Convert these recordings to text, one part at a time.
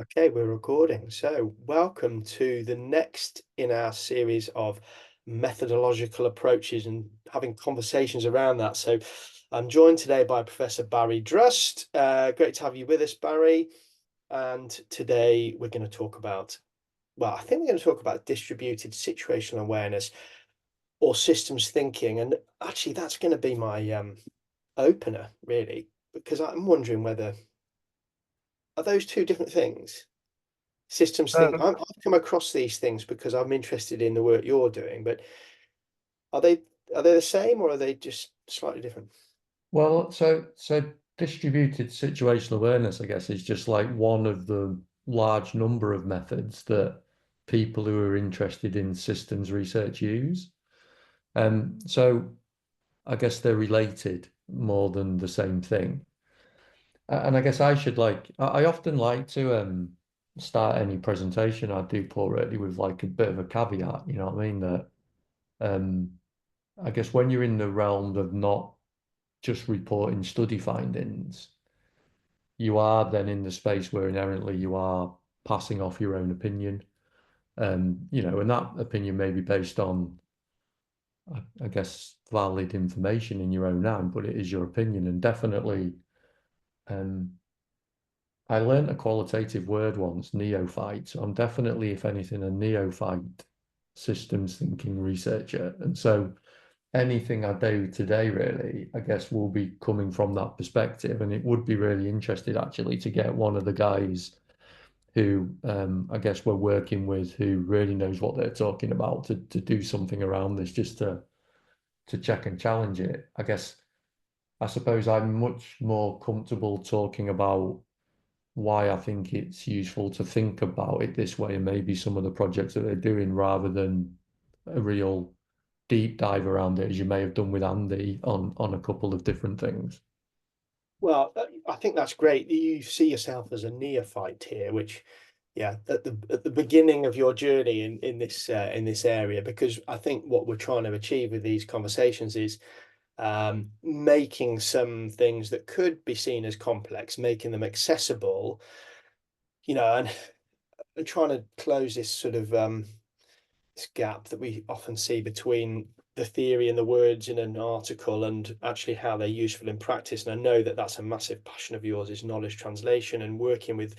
Okay, we're recording. So, welcome to the next in our series of methodological approaches and having conversations around that. So, I'm joined today by Professor Barry Drust. Great to have you with us, Barry. And today we're going to talk about, well, I think we're going to talk about distributed situational awareness or systems thinking. And actually, that's going to be my opener, really, because I'm wondering whether are those two different things? Systems think Um, I've come across these things because I'm interested in the work you're doing, but are they are they the same or are they just slightly different? so distributed situational awareness, I guess, is just like one of the large number of methods that people who are interested in systems research use. So I guess they're related more than the same thing. And I guess I should I often like to start any presentation I do Paul really with like a bit of a caveat, you know what I mean? That um I guess when you're in the realm of not just reporting study findings, you are then in the space where inherently you are passing off your own opinion. And that opinion may be based on, I guess, valid information in your own hand, but it is your opinion. And definitely, um, I learned a qualitative word once, neophyte. So I'm definitely, if anything, a neophyte systems thinking researcher. And so anything I do today, really, I guess, will be coming from that perspective. And it would be really interested actually to get one of the guys who I guess we're working with who really knows what they're talking about to do something around this just to check and challenge it. I suppose I'm much more comfortable talking about why I think it's useful to think about it this way and maybe some of the projects that they're doing rather than a real deep dive around it as you may have done with Andy on a couple of different things. Well, I think that's great. You see yourself as a neophyte here, which, yeah, at the beginning of your journey in this area, because I think what we're trying to achieve with these conversations is making some things that could be seen as complex, making them accessible, and trying to close this sort of this gap that we often see between the theory and the words in an article and actually how they're useful in practice. And I know that that's a massive passion of yours is knowledge translation and working with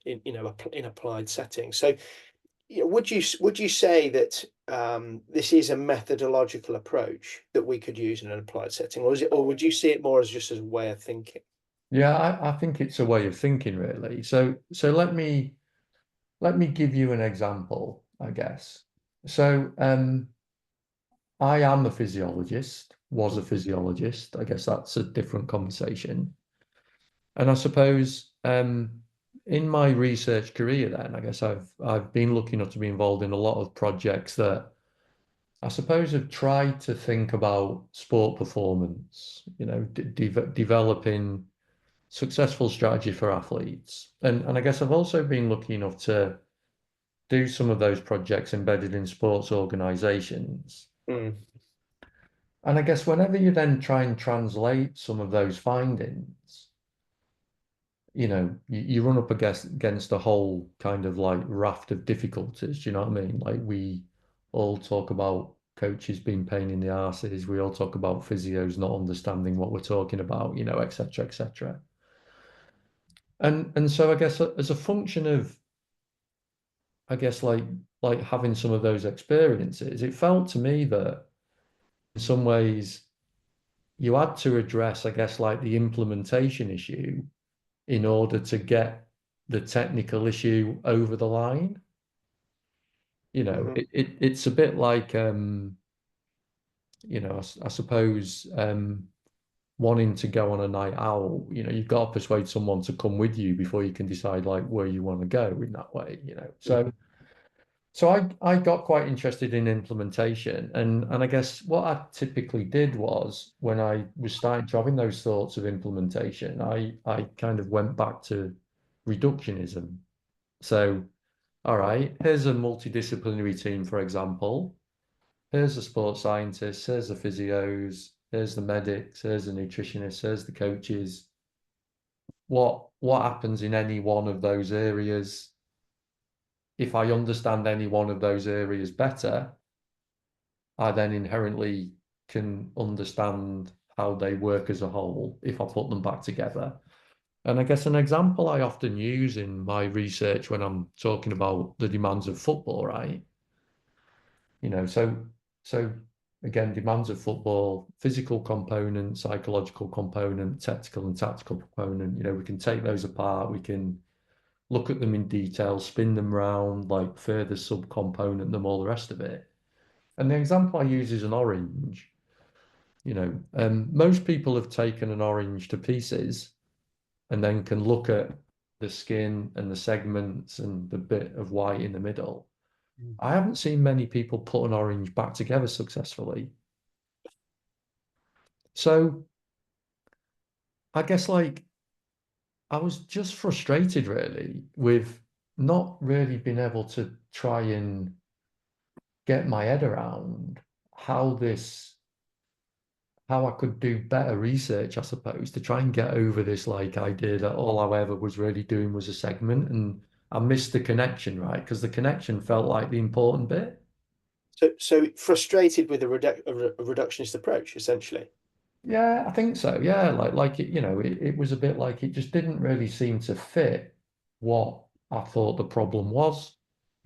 in applied settings. So would you say that this is a methodological approach that we could use in an applied setting, or would you see it more as just as a way of thinking? Yeah, I think it's a way of thinking really. So let me give you an example, I guess. So I am a physiologist, was a physiologist. I guess that's a different conversation. And I suppose in my research career then, I guess I've been lucky enough to be involved in a lot of projects that I suppose have tried to think about sport performance, developing successful strategy for athletes. And I guess I've also been lucky enough to do some of those projects embedded in sports organizations. Mm, And I guess whenever you then try and translate some of those findings, you run up against a whole kind of like raft of difficulties. Do you know what I mean? Like we all talk about coaches being pain in the arses. We all talk about physios not understanding what we're talking about, et cetera, et cetera. And so I guess as a function of, I guess like having some of those experiences, it felt to me that in some ways you had to address, I guess, like the implementation issue in order to get the technical issue over the line. mhm. It's a bit like I suppose wanting to go on a night out, you've got to persuade someone to come with you before you can decide like where you want to go in that way. So I got quite interested in implementation, and I guess what I typically did was when I was starting to having those thoughts of implementation, I kind of went back to reductionism. So, all right, here's a multidisciplinary team, for example. Here's the sports scientists, here's the physios, here's the medics, here's the nutritionists, here's the coaches. what happens in any one of those areas. If I understand any one of those areas better, I then inherently can understand how they work as a whole if I put them back together. And I guess an example I often use in my research when I'm talking about the demands of football, right? So again, demands of football, physical component, psychological component, technical and tactical component. We can take those apart, we can look at them in detail, spin them round, like further subcomponent them, all the rest of it. And the example I use is an orange. Most people have taken an orange to pieces and then can look at the skin and the segments and the bit of white in the middle. Mm. I haven't seen many people put an orange back together successfully. So I guess like I was just frustrated really with not really being able to try and get my head around how this how I could do better research, I suppose, to try and get over this like idea that all I ever was really doing was a segment and I missed the connection, right? Because the connection felt like the important bit. So frustrated with a reductionist approach, essentially. Yeah, I think so. Yeah, like it was a bit like it just didn't really seem to fit what I thought the problem was,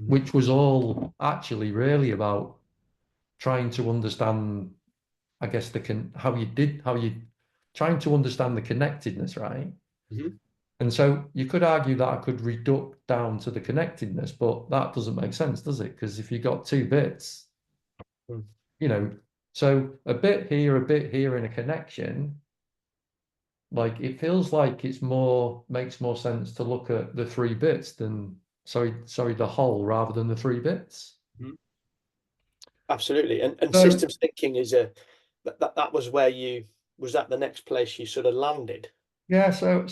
Mhm. which was all actually really about trying to understand, I guess how you trying to understand the connectedness, right? Mhm. And so you could argue that I could reduce down to the connectedness, but that doesn't make sense, does it? Because if you got two bits, Mm. you know, so a bit here in a connection, like it feels like makes more sense to look at the three bits than sorry, the whole rather than the three bits. Mhm. Absolutely. And So systems thinking is that was where you was that the next place you sort of landed. yeah, so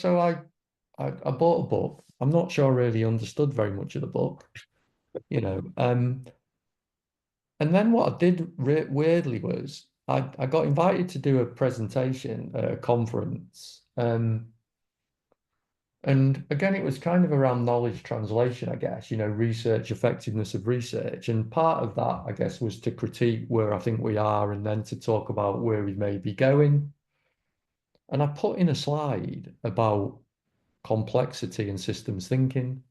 I bought a book. I'm not sure I really understood very much of the book, you know. And then what I did weirdly was I got invited to do a presentation at a conference. And again, it was kind of around knowledge translation, I guess, research, effectiveness of research. And part of that, I guess, was to critique where I think we are and then to talk about where we may be going. And I put in a slide about complexity and systems thinking.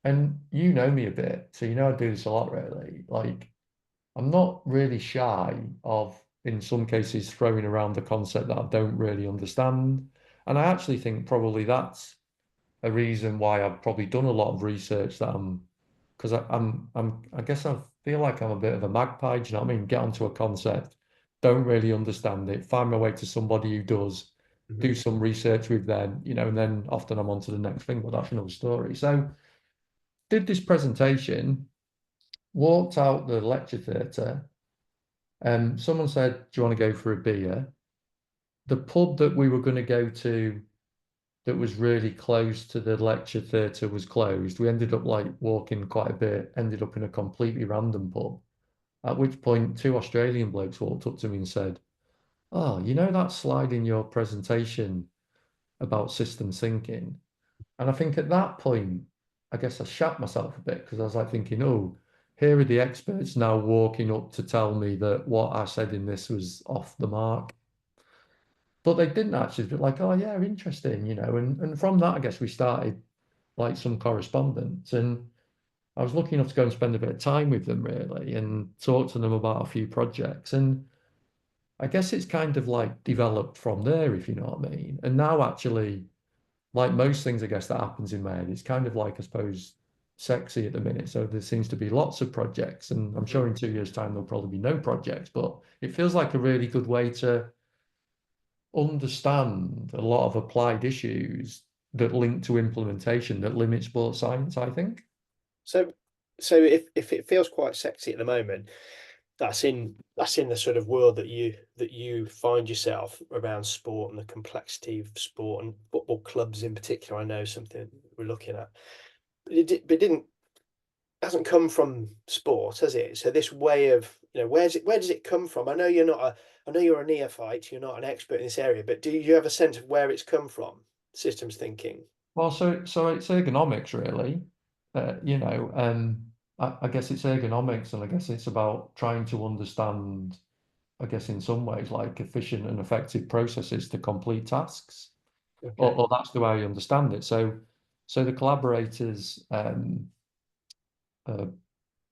And you know me a bit, so I do this a lot, really. Like, I'm not really shy of, in some cases, throwing around the concept that I don't really understand. And I actually think probably that's a reason why I've probably done a lot of research that because I guess I feel like I'm a bit of a magpie, do you know what I mean? Get onto a concept, don't really understand it, find my way to somebody who does, Mhm. do some research with them, and then often I'm on to the next thing, but that's another story. So did this presentation, walked out the lecture theatre, and someone said, do you want to go for a beer? The pub that we were going to go to that was really close to the lecture theatre was closed. We ended up like walking quite a bit, ended up in a completely random pub. At which point, two Australian blokes walked up to me and said, "Oh, you know that slide in your presentation about systems thinking?" And I think at that point, I guess I shat myself a bit because I was like thinking, "Oh, here are the experts now walking up to tell me that what I said in this was off the mark." But they didn't actually be like, "Oh yeah, interesting," and from that, I guess we started like some correspondence. And I was lucky enough to go and spend a bit of time with them really and talk to them about a few projects. And I guess it's kind of like developed from there, if you know what I mean. And now actually, like most things, I guess that happens in my head, it's kind of like, I suppose, sexy at the minute. So there seems to be lots of projects, and I'm sure in 2 years' time there'll probably be no projects, but it feels like a really good way to understand a lot of applied issues that link to implementation that limit sports science, I think. So so if it feels quite sexy at the moment, that's in the sort of world that you find yourself around sport and the complexity of sport and football clubs in particular. I know something we're looking at. But it didn't hasn't come from sport, has it? So this way of, where does it come from? I know you're a neophyte, you're not an expert in this area, but do you have a sense of where it's come from? systems thinking? Well, so it's ergonomics really. You know, I guess it's ergonomics, and I guess it's about trying to understand, I guess in some ways, like efficient and effective processes to complete tasks. Okay. Or that's the way I understand it. So the collaborators, uh,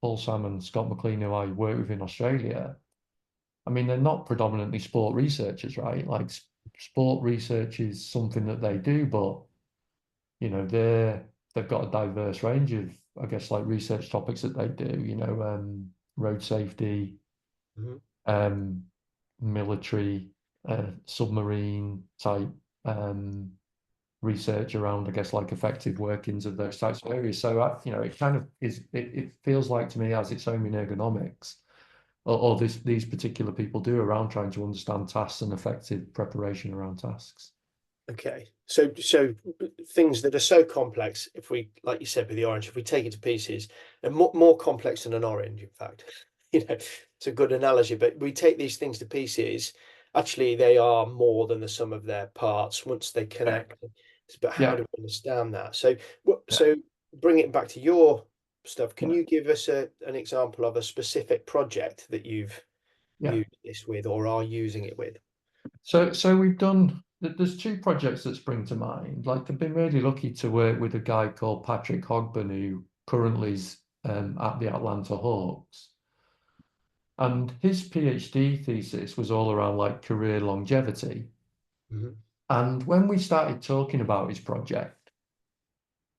Paul Sam and Scott McLean, who I work with in Australia, I mean, they're not predominantly sport researchers, right? Like sport research is something that they do, but you know, they've got a diverse range of, I guess, like research topics that they do, road safety, Mhm. um, military, submarine type um, research around, I guess, like effective workings of those types of areas. So, it kind of it feels like to me has its own in ergonomics, or these particular people do around trying to understand tasks and effective preparation around tasks. Okay. So things that are so complex, if we, like you said with the orange, if we take it to pieces, and more complex than an orange, in fact, it's a good analogy. But we take these things to pieces, actually they are more than the sum of their parts once they Yeah, connect. But how yeah, do we understand that? So what yeah, so bring it back to your stuff. Can yeah, you give us an example of a specific project that you've yeah. used this with or are using it with? So we've done. There's two projects that spring to mind. Like I've been really lucky to work with a guy called Patrick Hogben, who currently is at the Atlanta Hawks, and his PhD thesis was all around like career longevity. Mhm. And when we started talking about his project,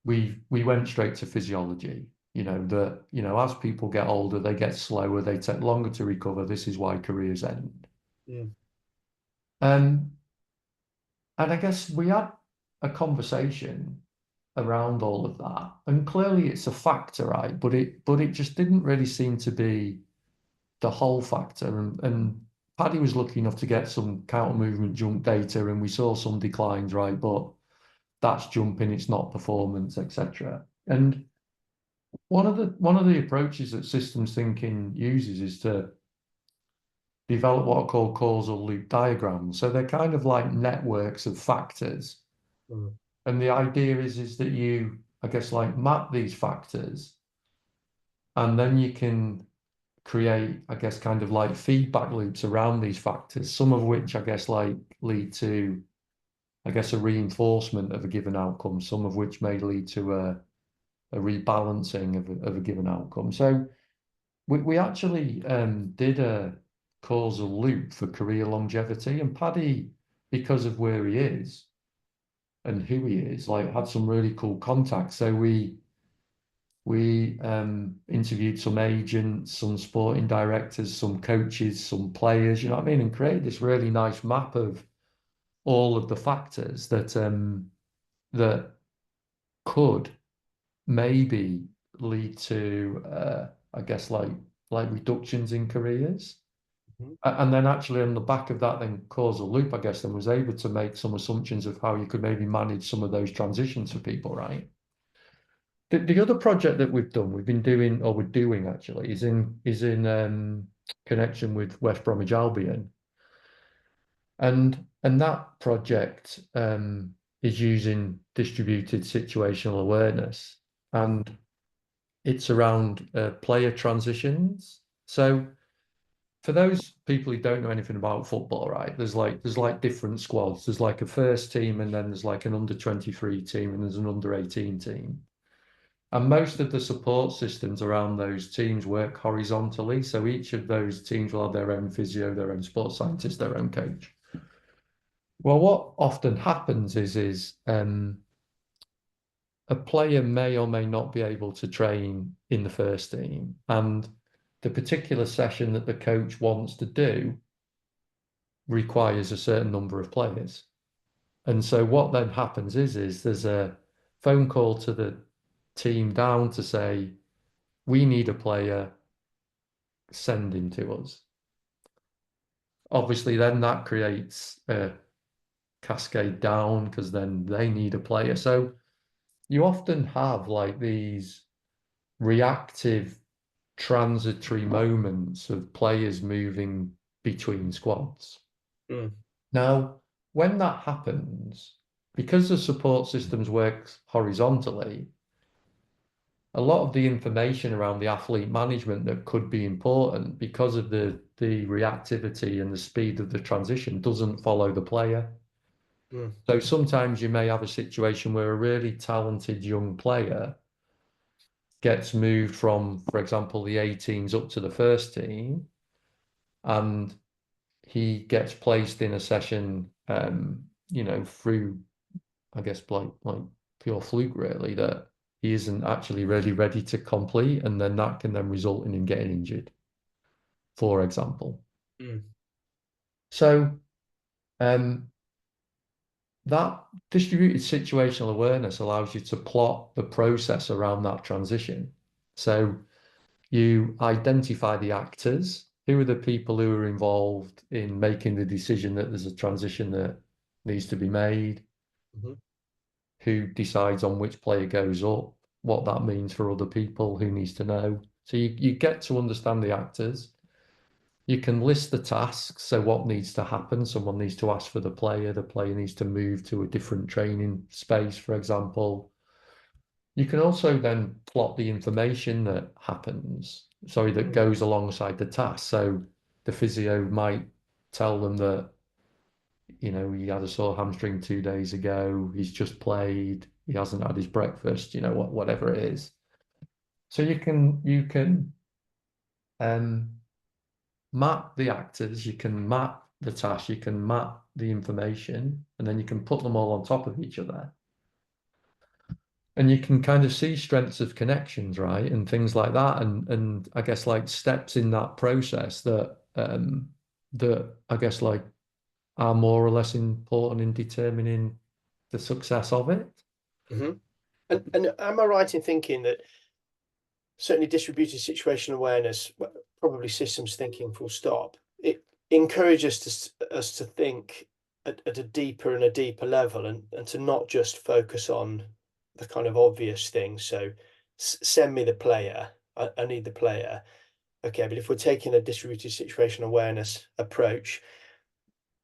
we went straight to physiology. As people get older, they get slower, they take longer to recover. This is why careers end. Mm. Um, and I guess we had a conversation around all of that. And clearly it's a factor, right? But it just didn't really seem to be the whole factor. And Paddy was lucky enough to get some counter movement jump data and we saw some declines, right? But that's jumping, it's not performance, etc. And one of the approaches that systems thinking uses is to develop what are called causal loop diagrams. So they're kind of like networks of factors. Mm. And the idea is that you, I guess, like map these factors, and then you can create, I guess, kind of like feedback loops around these factors, some of which I guess like lead to, I guess, a reinforcement of a given outcome, some of which may lead to a rebalancing of a given outcome. So we actually did a causal loop for career longevity, and Paddy, because of where he is and who he is, like had some really cool contacts. So we interviewed some agents, some sporting directors, some coaches, some players, you know what I mean, and created this really nice map of all of the factors that could maybe lead to I guess like reductions in careers. Mhm. And then actually on the back of that then causal loop, I guess, then was able to make some assumptions of how you could maybe manage some of those transitions for people, right? The other project that we've been doing, or we're doing actually, is in connection with West Bromwich Albion, and that project is using distributed situational awareness, and it's around player transitions. So for those people who don't know anything about football, right, there's like different squads. There's like a first team, and then there's like an under 23 team, and there's an under 18 team. And most of the support systems around those teams work horizontally. So each of those teams will have their own physio, their own sports scientist, their own coach. Well, what often happens is a player may or may not be able to train in the first team, and the particular session that the coach wants to do requires a certain number of players. And so what then happens is there's a phone call to the team down to say, we need a player, send him to us. Obviously, then that creates a cascade down because then they need a player. So you often have like these reactive transitory moments of players moving between squads. Mm. Now, when that happens, because the support systems works horizontally, a lot of the information around the athlete management that could be important because of the reactivity and the speed of the transition doesn't follow the player. Mm, So sometimes you may have a situation where a really talented young player gets moved from, for example, the 18s up to the first team, and he gets placed in a session, through, I guess, like pure fluke, really, that he isn't actually really ready to complete, and then that can then result in him getting injured, for example. mm, So um, that distributed situational awareness allows you to plot the process around that transition. So you identify the actors. Who are the people who are involved in making the decision that there's a transition that needs to be made? mhm, Who decides on which player goes up? What that means for other people? Who needs to know? So you get to understand the actors. You can list the tasks. So what needs to happen? Someone needs to ask for the player. The player needs to move to a different training space, for example. You can also then plot the information that happens, sorry, that mm, goes alongside the task. So the physio might tell them that, he had a sore hamstring 2 days ago, he's just played, he hasn't had his breakfast, whatever it is. So you can um, map the actors, you can map the task, you can map the information, and then you can put them all on top of each other. And you can kind of see strengths of connections, right? And things like that. And I guess like steps in that process that I guess like are more or less important in determining the success of it. mhm. And am I right in thinking that certainly distributed situational awareness, probably systems thinking full stop, it encourages us to think at a deeper and a deeper level, and to not just focus on the kind of obvious things. So send me the player, I need the player. Okay, but if we're taking a distributed situational awareness approach,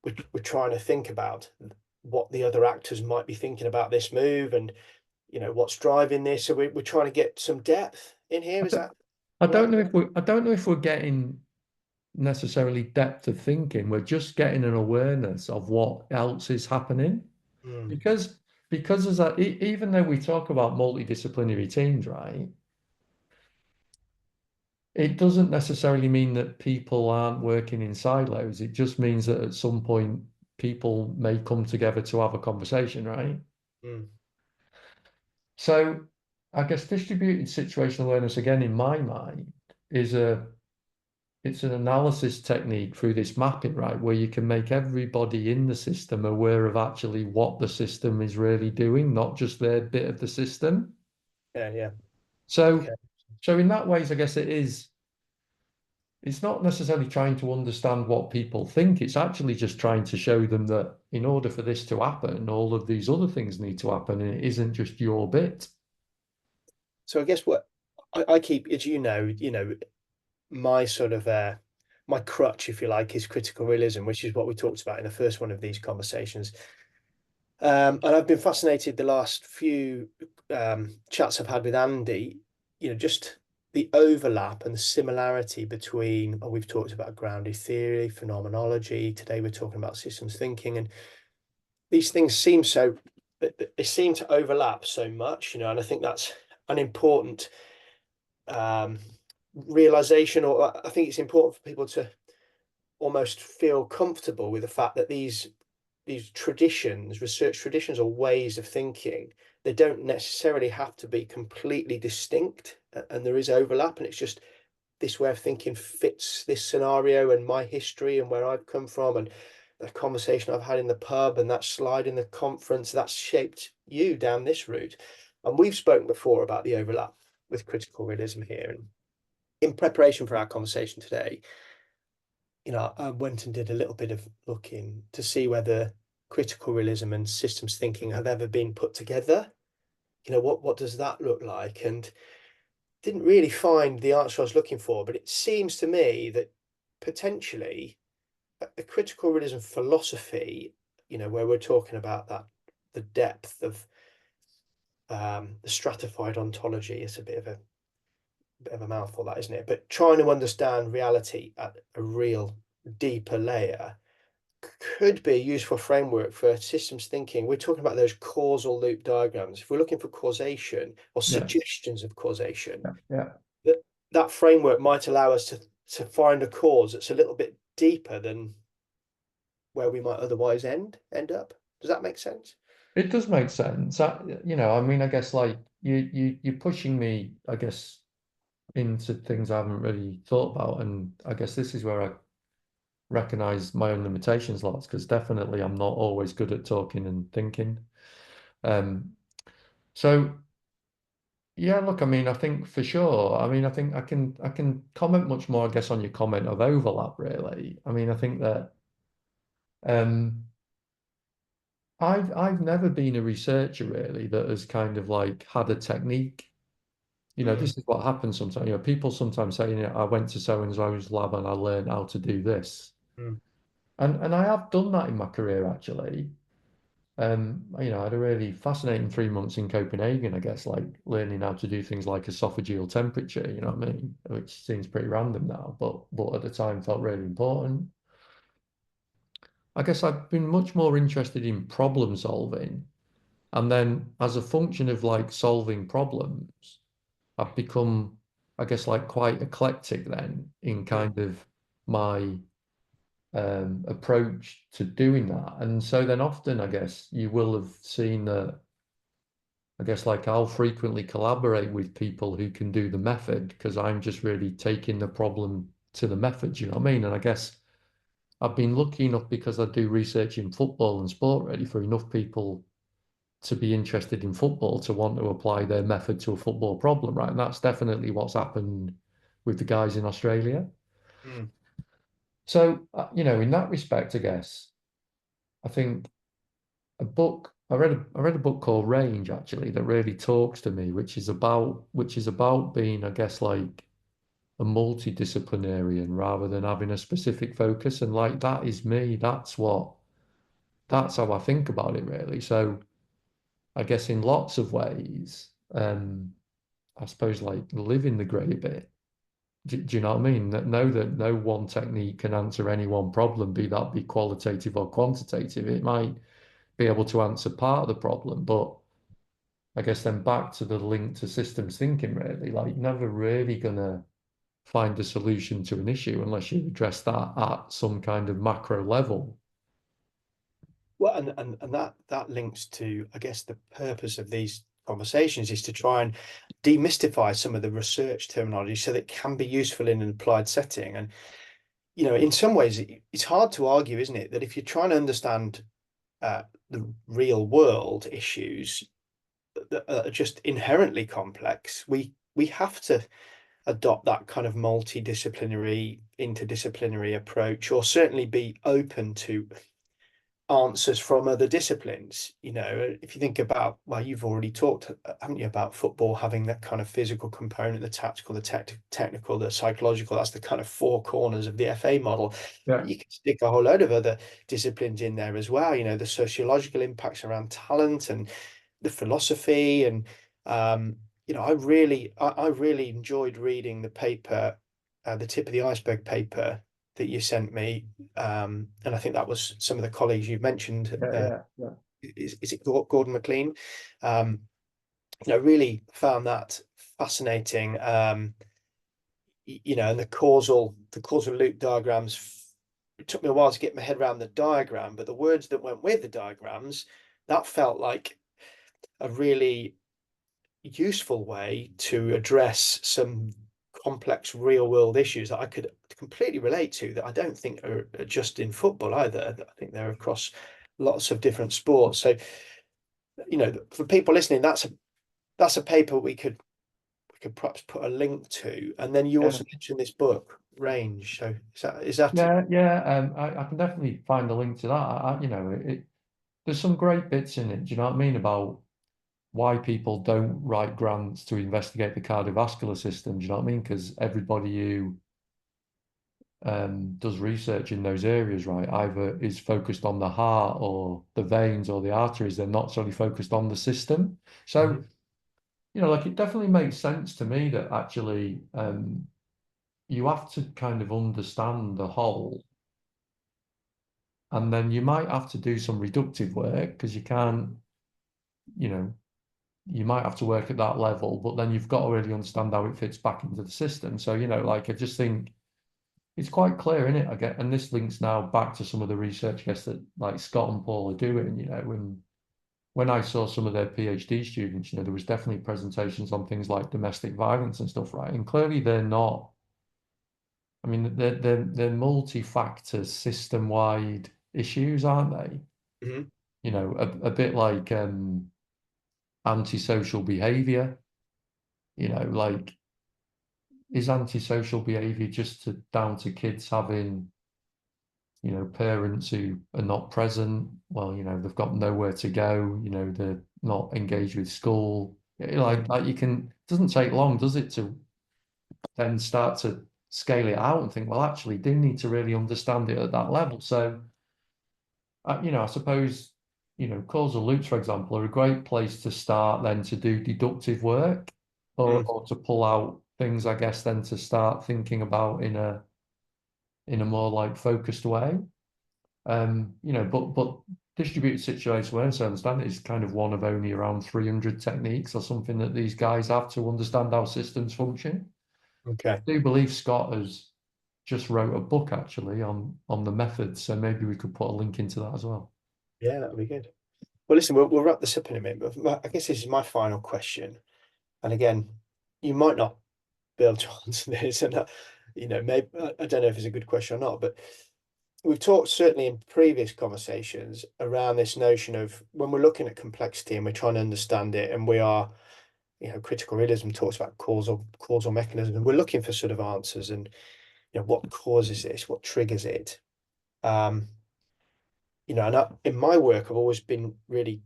we're trying to think about what the other actors might be thinking about this move, and what's driving this. So we're trying to get some depth in here. I Is don't, that I right? don't know if we're getting necessarily depth of thinking. We're just getting an awareness of what else is happening. Mm, Because as even though we talk about multidisciplinary teams, right? It doesn't necessarily mean that people aren't working in silos. It just means that at some point people may come together to have a conversation, right? mm, So I guess distributed situational awareness, again, in my mind, is it's an analysis technique through this mapping, right? Where you can make everybody in the system aware of actually what the system is really doing, not just their bit of the system. yeah, yeah. So Okay. so in that ways, I guess it's not necessarily trying to understand what people think. It's actually just trying to show them that in order for this to happen, all of these other things need to happen, and it isn't just your bit. So I guess what I keep, as my sort of my crutch, if you like, is critical realism, which is what we talked about in the first one of these conversations. And I've been fascinated the last few chats I've had with Andy, just the overlap and the similarity between, we've talked about grounded theory, phenomenology. Today we're talking about systems thinking, and these things seem so, they seem to overlap so much, and I think that's an important um, realization, or I think it's important for people to almost feel comfortable with the fact that these traditions, research traditions or ways of thinking, they don't necessarily have to be completely distinct, and there is overlap, and it's just this way of thinking fits this scenario and my history and where I've come from, and the conversation I've had in the pub and that slide in the conference that's shaped you down this route. And we've spoken before about the overlap with critical realism here. And in preparation for our conversation today, I went and did a little bit of looking to see whether critical realism and systems thinking have ever been put together. What does that look like? And didn't really find the answer I was looking for, but it seems to me that potentially a critical realism philosophy, where we're talking about that the depth of the stratified ontology. It's a bit of a mouthful, that, isn't it? But trying to understand reality at a real deeper layer could be a useful framework for systems thinking. We're talking about those causal loop diagrams. If we're looking for causation or Yeah, suggestions of causation, yeah, yeah. that that framework might allow us to find a cause that's a little bit deeper than where we might otherwise end up. Does that make sense? It does make sense. I mean, I guess like you're pushing me, I guess, into things I haven't really thought about, and I guess this is where I recognize my own limitations lots, because definitely I'm not always good at talking and thinking. Um, so yeah, look, I mean, I think for sure. I mean, I think I can comment much more, I guess, on your comment of overlap, really. I mean, I think that um I've never been a researcher really that has kind of like had a technique. Mm, This is what happens sometimes. People sometimes say, I went to so and so's lab and I learned how to do this. mm, And I have done that in my career actually. I had a really fascinating 3 months in Copenhagen, I guess, like learning how to do things like esophageal temperature, you know what I mean? Which seems pretty random now, but at the time felt really important. I guess I've been much more interested in problem solving. And then as a function of like solving problems, I've become, I guess, like quite eclectic then in mm. kind of my approach to doing that. And so then often, I guess, you will have seen that, I guess, like I'll frequently collaborate with people who can do the method because I'm just really taking the problem to the method, you know what I mean? And I guess I've been lucky enough because I do research in football and sport really for enough people to be interested in football to want to apply their method to a football problem, right? And that's definitely what's happened with the guys in Australia. Mm. So, in that respect, I guess, I think I read a book called Range actually that really talks to me, which is about being, I guess, like a multidisciplinarian rather than having a specific focus. And like that is me. That's how I think about it really. So I guess in lots of ways, I suppose like live in the grey bit. Do you know what I mean? Know that no one technique can answer any one problem, be qualitative or quantitative. It might be able to answer part of the problem, but I guess then back to the link to systems thinking, really, like never really gonna find a solution to an issue unless you address that at some kind of macro level. Well, and that links to, I guess, the purpose of these conversations is to try and demystify some of the research terminology so that it can be useful in an applied setting. And in some ways, it's hard to argue, isn't it, that if you're trying to understand the real world issues that are just inherently complex, we have to adopt that kind of multidisciplinary, interdisciplinary approach, or certainly be open to answers from other disciplines. If you think about, well, you've already talked, haven't you, about football having that kind of physical component, the tactical, the technical, the psychological. That's the kind of four corners of the FA model. Yeah. But you can stick a whole load of other disciplines in there as well. The sociological impacts around talent and the philosophy. And I really enjoyed reading the paper, the tip of the iceberg paper that you sent me, and I think that was some of the colleagues you mentioned. Yeah, yeah, yeah. Is it Gordon McLean? Um, really found that fascinating. And the causal loop diagrams. It took me a while to get my head around the diagram, but the words that went with the diagrams, that felt like a really useful way to address some complex real world issues that I could completely relate to, that I don't think are just in football either. I think they're across lots of different sports. So, for people listening, that's a paper we could perhaps put a link to. And then you Yeah. also mentioned this book, Range. So is that Yeah, yeah, I can definitely find a link to that. There's some great bits in it. Do you know what I mean about why people don't write grants to investigate the cardiovascular system? Do you know what I mean? Because everybody who does research in those areas, right, either is focused on the heart or the veins or the arteries. They're not solely focused on the system. So, Hmm. like it definitely makes sense to me that actually you have to kind of understand the whole, and then you might have to do some reductive work because you can't, you know, you might have to work at that level, but then you've got to really understand how it fits back into the system. So, like I just think it's quite clear in it. I get, and this links now back to some of the research, I guess, that like Scott and Paul are doing, when I saw some of their PhD students, there was definitely presentations on things like domestic violence and stuff, right? And clearly they're not, I mean, they're multi-factor system-wide issues, aren't they? Hmm. A bit like antisocial behavior, like is antisocial behavior just down to kids having, parents who are not present? Well, they've got nowhere to go, they're not engaged with school. Mm. Like it doesn't take long, does it, to then start to scale it out and think, well, actually, do need to really understand it at that level. So, I suppose, causal loops, for example, are a great place to start then to do deductive work or, Mm. or to pull out things, I guess, then to start thinking about in a more like focused way. But distributed situation awareness, I understand, is kind of one of only around 300 techniques or something that these guys have to understand how systems function. Okay. I do believe Scott has just wrote a book actually on the methods, so maybe we could put a link into that as well. Yeah, that'd be good. Well, listen, we'll wrap this up in a minute, but I guess this is my final question. And again, you might not be able to answer this, and maybe I don't know if it's a good question or not, but we've talked certainly in previous conversations around this notion of when we're looking at complexity and we're trying to understand it, and we are, critical realism talks about causal mechanisms, and we're looking for sort of answers and what causes this, what triggers it. Um, and in my work, I've always been really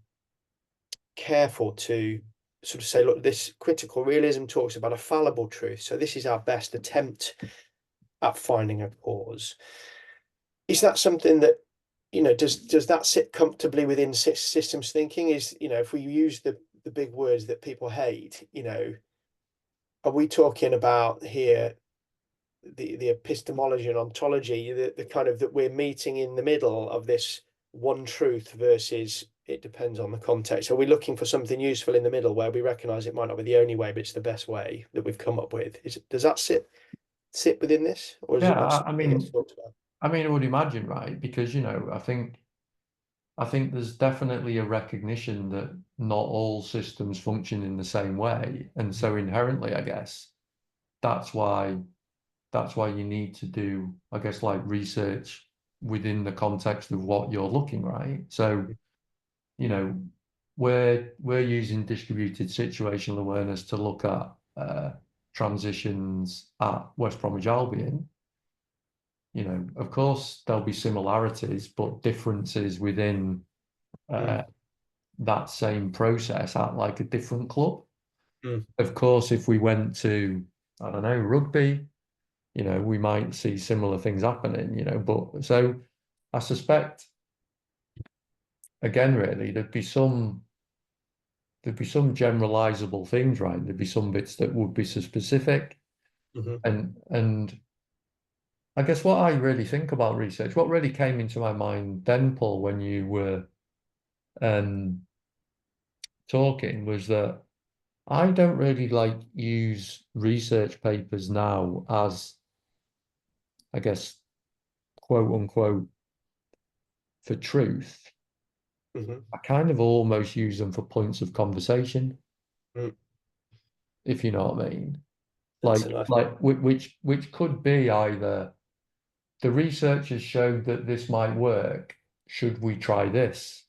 careful to sort of say, look, this critical realism talks about a fallible truth. So this is our best attempt at finding a cause. Is that something that, does that sit comfortably within systems thinking? Is, if we use the big words that people hate, are we talking about here the epistemology and ontology, the kind of that we're meeting in the middle of this one truth versus it depends on the context? Are we looking for something useful in the middle where we recognize it might not be the only way, but it's the best way that we've come up with? Does that sit within this, or is Yeah, it not I something that gets mean, talked about? I would imagine, right? Because, I think there's definitely a recognition that not all systems function in the same way. And so inherently, I guess, that's why that's why you need to do, I guess, like research within the context of what you're looking, right? So, you know, we're using distributed situational awareness to look at transitions at West Bromwich Albion. Of course, there'll be similarities, but differences within uh, Mm, that same process at like a different club. mm, Of course, if we went to, I don't know, rugby, we might see similar things happening, but so I suspect again, really, there'd be some generalizable things, right? There'd be some bits that would be so specific. mhm, And I guess what I really think about research, what really came into my mind then, Paul, when you were um talking was that I don't really like use research papers now as, I guess, quote unquote, for truth. mhm. I kind of almost use them for points of conversation, Mm. if you know what I mean. That's a Like, nice. like which could be either the research has showed that this might work. Should we try this?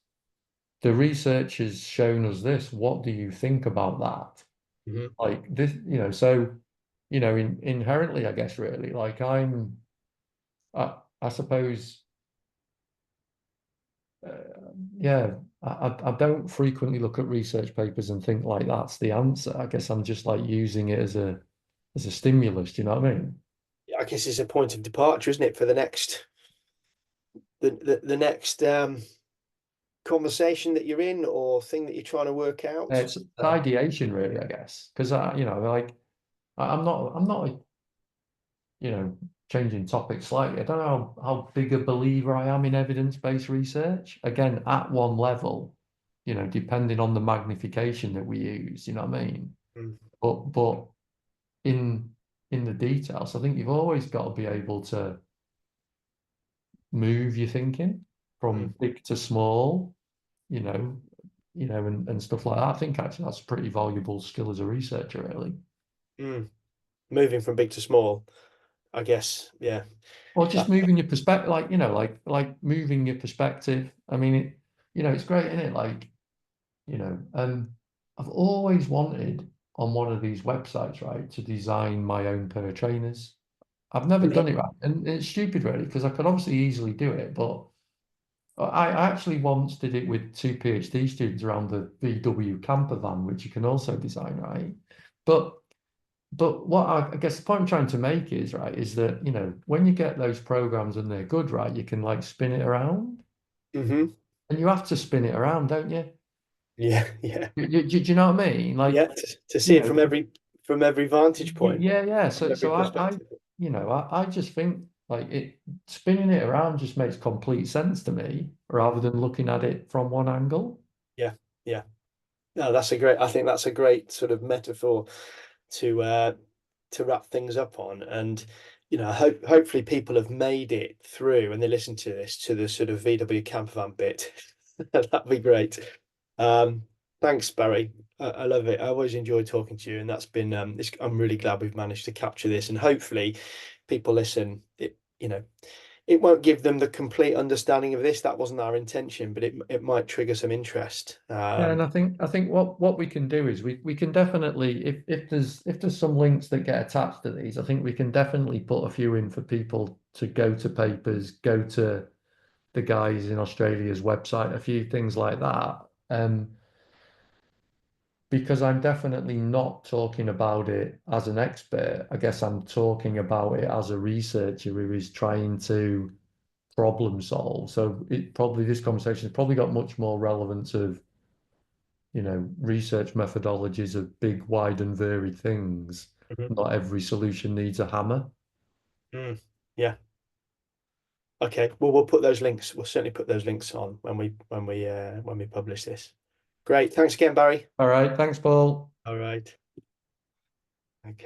The research has shown us this. What do you think about that? Mhm. Like this, so, inherently, I guess, really, like I suppose, yeah, I don't frequently look at research papers and think like that's the answer. I guess I'm just like using it as a stimulus. Do you know what I mean? I guess it's a point of departure, isn't it, for the next conversation that you're in or thing that you're trying to work out. It's ideation, really, I guess, because like I'm not changing topics slightly. I don't know how big a believer I am in evidence-based research. Again, at one level, depending on the magnification that we use, you know what I mean? Mm, But in in the details, I think you've always got to be able to move your thinking mm, from big to small, you know, and stuff like that. I think actually that's a pretty valuable skill as a researcher, really. mm. Moving from big to small, I guess. Yeah. Or Uh, just moving your perspective, like moving your perspective. I mean, it's great, isn't it? Like, I've always wanted on one of these websites, right, to design my own pair of trainers. I've never yeah. done it right, and it's stupid, really, because I could obviously easily do it, but I actually once did it with two PhD students around the VW camper van, which you can also design, right? But what I guess the point I'm trying to make is, right, is that, when you get those programs and they're good, right, you can like spin it around, Hmm. and you have to spin it around, don't you? Yeah. Yeah. Do you know what I mean? Yeah. Like, To you see it know, from every vantage point, yeah, yeah. from every So perspective. I just think like spinning it around just makes complete sense to me rather Mm. than looking at it from one angle. Yeah. Yeah. No, I think that's a great sort of metaphor to wrap things up on. And hopefully people have made it through and they listen to this to the sort of VW campervan bit. That'd be great. Um, Thanks, Barry. I love it. I always enjoy talking to you, and that's been I'm really glad we've managed to capture this, and hopefully people listen. It won't give them the complete understanding of this. That wasn't our intention, but it might trigger some interest. Yeah, and I think what we can do is we can definitely, if there's some links that get attached to these, I think we can definitely put a few in for people to go to papers, go to the guys in Australia's website, a few things like that. Because I'm definitely not talking about it as an expert. I guess I'm talking about it as a researcher who is trying to problem solve. So this conversation has probably got much more relevance of, research methodologies of big, wide, and varied things. Mhm. Not every solution needs a hammer. Mm, yeah. Okay. Well, we'll put those links. We'll certainly put those links on when we publish this. Great. Thanks again, Barry. All right, thanks, Paul. All right. Okay.